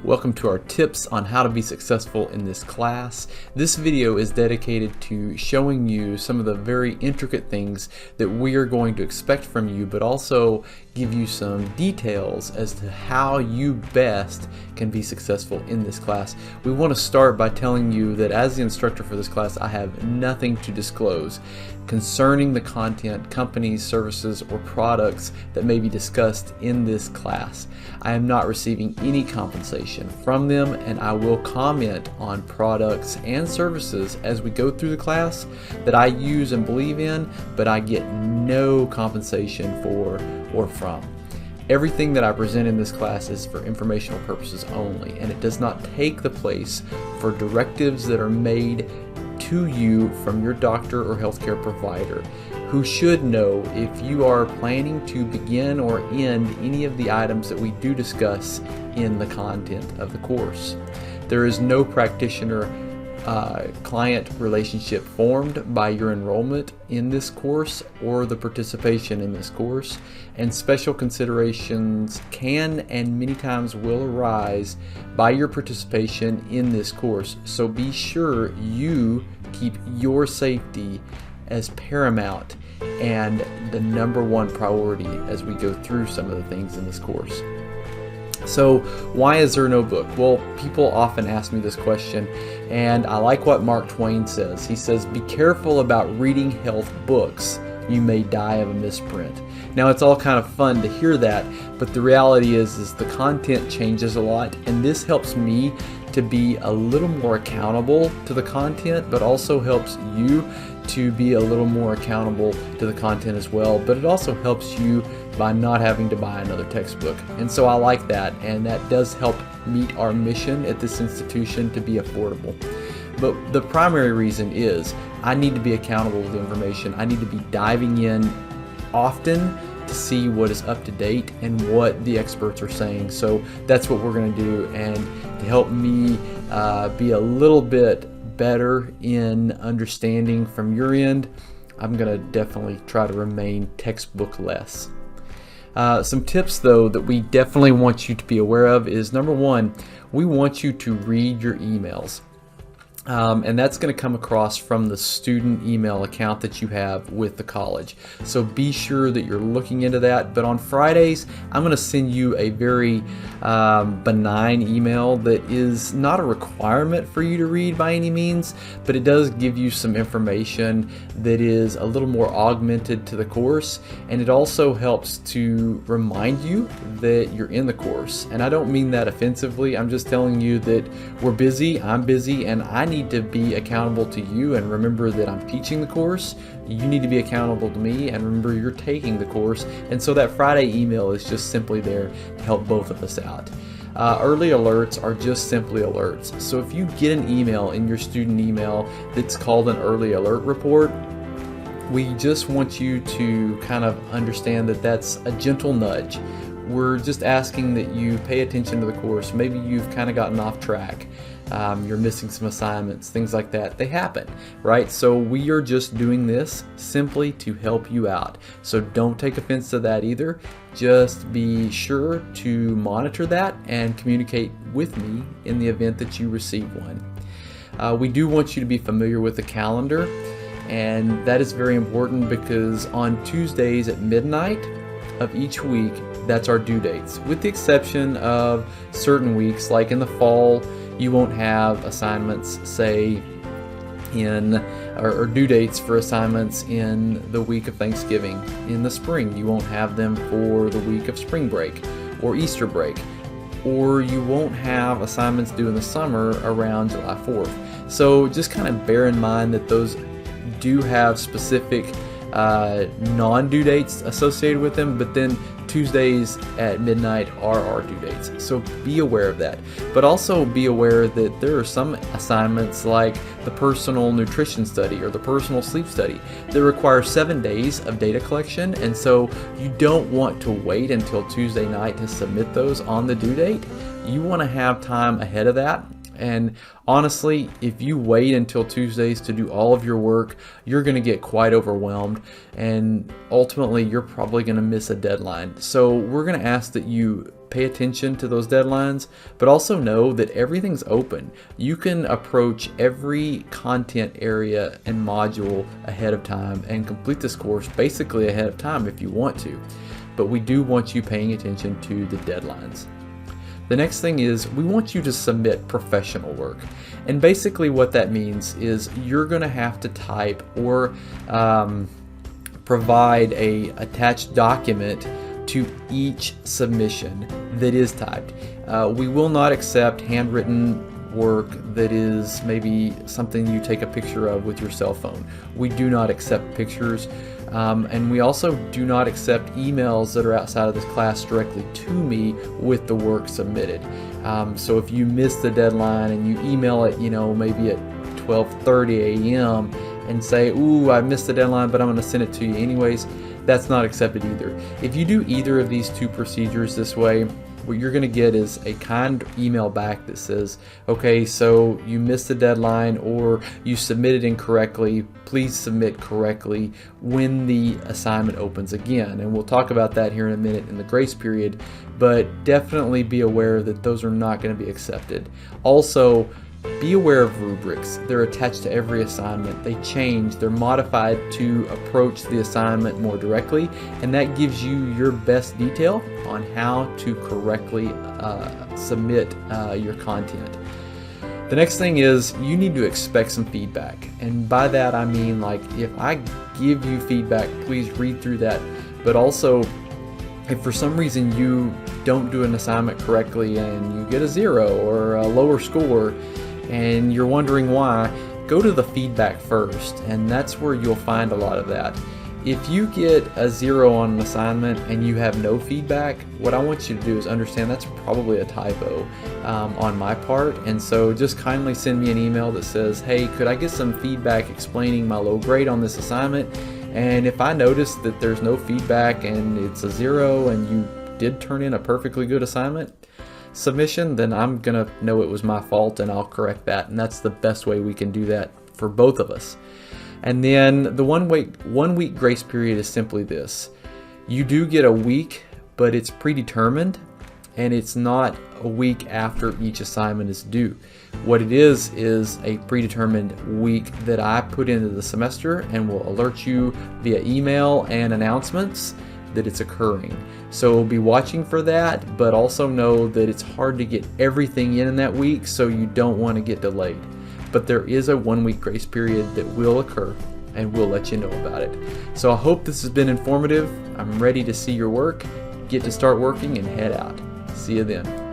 Welcome to our tips on how to be successful in this class. This video is dedicated to showing you some of the very intricate things that we are going to expect from you, but also give you some details as to how you best can be successful in this class. We want to start by telling you that as the instructor for this class, I have nothing to disclose concerning the content, companies, services, or products that may be discussed in this class. I am not receiving any compensation from them, and I will comment on products and services as we go through the class that I use and believe in, but I get no compensation for or from. Everything that I present in this class is for informational purposes only, and it does not take the place for directives that are made to you from your doctor or healthcare provider, who should know if you are planning to begin or end any of the items that we do discuss in the content of the course. There is no practitioner client relationship formed by your enrollment in this course or the participation in this course, and special considerations can and many times will arise by your participation in this course. So be sure you keep your safety as paramount and the number one priority as we go through some of the things in this course. So why is there no book? Well, people often ask me this question, and I like what Mark Twain says. He says, be careful about reading health books. You may die of a misprint. Now, it's all kind of fun to hear that, but the reality is the content changes a lot, and this helps me to be a little more accountable to the content, but also helps you to be a little more accountable to the content as well. But it also helps you by not having to buy another textbook. And so I like that, and that does help meet our mission at this institution to be affordable. But the primary reason is I need to be accountable to the information. I need to be diving in often to see what is up to date and what the experts are saying. So that's what we're going to do, and to help me be a little bit better in understanding from your end, I'm going to definitely try to remain textbook less. Some tips though that we definitely want you to be aware of is, number one, we want you to read your emails. And that's going to come across from the student email account that you have with the college. So be sure that you're looking into that. But on Fridays, I'm going to send you a very benign email that is not a requirement for you to read by any means, but it does give you some information that is a little more augmented to the course. And it also helps to remind you that you're in the course. And I don't mean that offensively. I'm just telling you that we're busy, I'm busy, and I need to be accountable to you, and remember that I'm teaching the course. You need to be accountable to me, and remember you're taking the course. And so that Friday email is just simply there to help both of us out. Early alerts are just simply alerts. So if you get an email in your student email that's called an early alert report, we just want you to kind of understand that that's a gentle nudge. We're just asking that you pay attention to the course. Maybe you've kind of gotten off track. You're missing some assignments, things like that. They happen, right? So we are just doing this simply to help you out. So don't take offense to that either. Just be sure to monitor that and communicate with me in the event that you receive one. We do want you to be familiar with the calendar, and that is very important because on Tuesdays at midnight of each week, that's our due dates, with the exception of certain weeks, like in the fall, you won't have assignments, say, or due dates for assignments in the week of Thanksgiving. In the spring, you won't have them for the week of spring break or Easter break. Or you won't have assignments due in the summer around July 4th. So just kind of bear in mind that those do have specific non-due dates associated with them, but then Tuesdays at midnight are our due dates. So be aware of that. But also be aware that there are some assignments like the personal nutrition study or the personal sleep study that require 7 days of data collection. And so you don't want to wait until Tuesday night to submit those on the due date. You want to have time ahead of that And honestly, if you wait until Tuesdays to do all of your work, you're going to get quite overwhelmed, and ultimately you're probably going to miss a deadline. So we're going to ask that you pay attention to those deadlines, but also know that everything's open. You can approach every content area and module ahead of time and complete this course basically ahead of time if you want to. But we do want you paying attention to the deadlines. The next thing is we want you to submit professional work. And basically what that means is you're going to have to type or provide a attached document to each submission that is typed. We will not accept handwritten work that is maybe something you take a picture of with your cell phone. We do not accept pictures, and we also do not accept emails that are outside of this class directly to me with the work submitted. So if you miss the deadline and you email it, maybe at 12:30 a.m. and say, ooh, I missed the deadline, but I'm going to send it to you anyways, that's not accepted either. If you do either of these two procedures this way, what you're going to get is a kind email back that says, okay, so you missed the deadline or you submitted incorrectly. Please submit correctly when the assignment opens again. And we'll talk about that here in a minute in the grace period, but definitely be aware that those are not going to be accepted. Also, be aware of rubrics. They're attached to every assignment. They change. They're modified to approach the assignment more directly, and that gives you your best detail on how to correctly submit your content. The next thing is you need to expect some feedback, and by that I mean, like, if I give you feedback, please read through that, but also if for some reason you don't do an assignment correctly and you get a 0 or a lower score and you're wondering why, go to the feedback first, and that's where you'll find a lot of that. If you get a 0 on an assignment and you have no feedback, what I want you to do is understand that's probably a typo on my part, and so just kindly send me an email that says, hey, could I get some feedback explaining my low grade on this assignment? And if I notice that there's no feedback and it's a 0 and you did turn in a perfectly good assignment submission, then I'm gonna know it was my fault and I'll correct that, and that's the best way we can do that for both of us. And then the 1 week grace period is simply this: you do get a week, but it's predetermined, and it's not a week after each assignment is due. What it is a predetermined week that I put into the semester and will alert you via email and announcements that it's occurring. So be watching for that, but also know that it's hard to get everything in that week, so you don't want to get delayed. But there is a 1 week grace period that will occur, and we'll let you know about it. So I hope this has been informative. I'm ready to see your work. Get to start working and head out. See you then.